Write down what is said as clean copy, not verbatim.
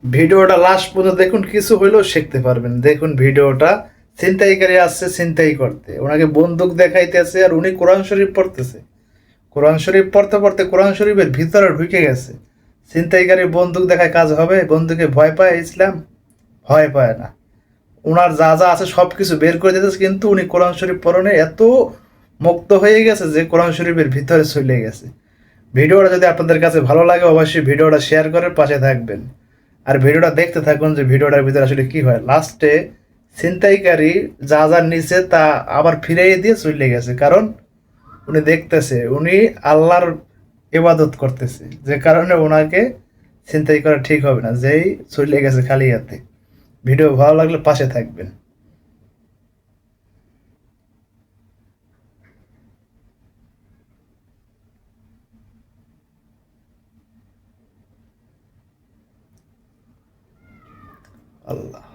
ভিডিওটা লাস্ট পর্যন্ত দেখুন, কিছু হইলেও শিখতে পারবেন। দেখুন ভিডিওটা, ছিনতাইকারী আসছে ছিনতাই করতে, ওনাকে বন্দুক দেখাইতেছে আর উনি কোরআন শরীফ পড়তেছে। কোরআন শরীফ পড়তে পড়তে কোরআন শরীফের ভিতরে ঢুকে গেছে। ছিনতাইকারী বন্দুক দেখায় কাজ হবে? বন্দুকে ভয় পায় ইসলাম? ভয় পায় না। উনার যা যা আছে সব কিছু বের করে দিতেছে, কিন্তু উনি কোরআন শরীফ পড়নে এত মুক্ত হয়ে গেছে যে কোরআন শরীফের ভিতরে চলে গেছে। ভিডিওটা যদি আপনাদের কাছে ভালো লাগে, অবশ্যই ভিডিওটা শেয়ার করে পাশে থাকবেন। আর ভিডিওটা দেখতে থাকুন যে ভিডিওটার ভিতরে আসলে কি হয়। লাস্টে ছিনতাইকারী যা যা নিচে তা আবার ফিরিয়ে দিয়ে চলে গেছে, কারণ উনি দেখতেছে উনি আল্লাহর ইবাদত করতেছে, যে কারণে ওনাকে ছিনতাই করা ঠিক হবে না, যেই চলে গেছে খালি হাতে। ভিডিও ভালো লাগলে পাশে থাকবেন। আল্লাহ।